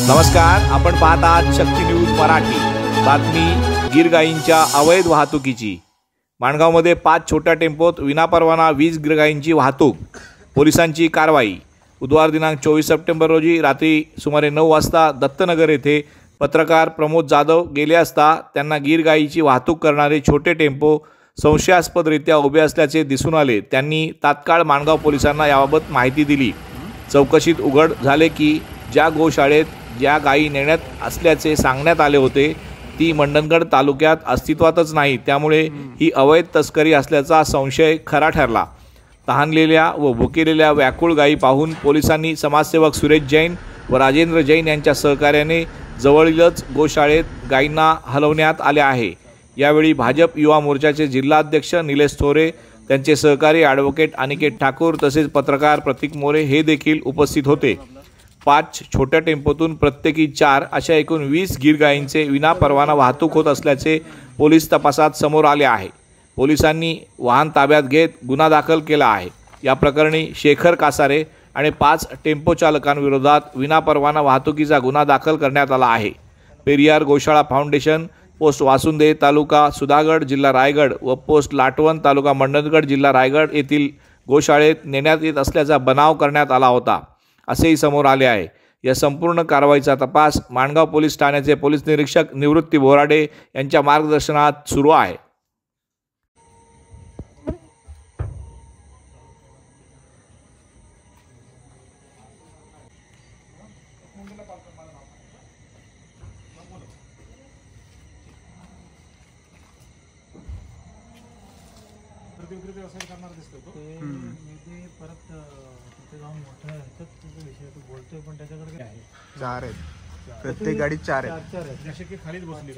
नमस्कार, आपण पाहत आहात शक्ती न्यूज मराठी। बातमी गीर गायींच्या अवैध वाहतुकीची। माणगावमध्ये 5 छोट्या टेम्पोत विनापरवाना 20 गीर गायींची वाहतूक। पोलिसांची कारवाई। बुधवार दिनांक 24 सप्टेंबर रोजी रात्री सुमारे 9 वाजता दत्तनगर येथे पत्रकार प्रमोद जाधव गेले असता त्यांना गीर गायीची वाहतूक करणारे छोटे टेम्पो संशयास्पदरित्या उभे असल्याचे दिसून आले। त्यांनी तात्काळ माणगाव पोलिसांना याबाबत माहिती दिली। चौकशीत उघड झाले की ज्या गोशाळेत ज्या गायी नेण्यात असल्याचे सांगण्यात आले होते ती मंडणगड तालुक्यात अस्तित्वातच नाही, त्यामुळे ही अवैध तस्करी असल्याचा संशय खरा ठरला। तहानलेल्या व भुकेलेल्या व्याकुळ गायी पाहून पोलिसांनी समाजसेवक सुरेश जैन व राजेंद्र जैन यांच्या सहकार्याने जवळीलच गोशाळेत गायींना हलवण्यात आले आहे। यावेळी भाजप युवा मोर्चाचे जिल्हाध्यक्ष निलेश थोरे, त्यांचे सहकारी ॲडव्होकेट अनिकेत ठाकूर तसेच पत्रकार प्रतीक मोरे हे देखील उपस्थित होते। 5 छोट्या टेम्पोतून प्रत्येकी 4 अशा एकूण 20 गीर गायींचे विनापरवाना वाहतूक होत असल्याचे पोलीस तपासात समोर आले आहे। पोलिसांनी वाहन ताब्यात घेत गुन्हा दाखल केला आहे। या प्रकरणी शेखर कासारे आणि 5 टेम्पो चालकांविरोधात विनापरवाना वाहतुकीचा गुन्हा दाखल करण्यात आला आहे। पेरियार गोशाळा फाउंडेशन, पोस्ट वासुंदे, तालुका सुधागड, जिल्हा रायगड व पोस्ट लाटवण, तालुका मंडणगड, जिल्हा रायगड येथील गोशाळेत नेण्यात येत असल्याचा बनाव करण्यात आला होता असेही समोर आले आहे। या संपूर्ण कारवाईचा तपास माणगाव पोलीस ठाण्याचे पोलीस निरीक्षक निवृत्ती बोराडे यांच्या मार्गदर्शनात सुरू आहे। व्यवसाय करणार दिसतो तो मी ते परत तिथे जाऊन मोठा ह्याच्यात विषय तू बोलतोय पण त्याच्याकडे काय आहे 4 आहेत प्रत्येक गाडीत 4 आहेत जसे की खालीच बसली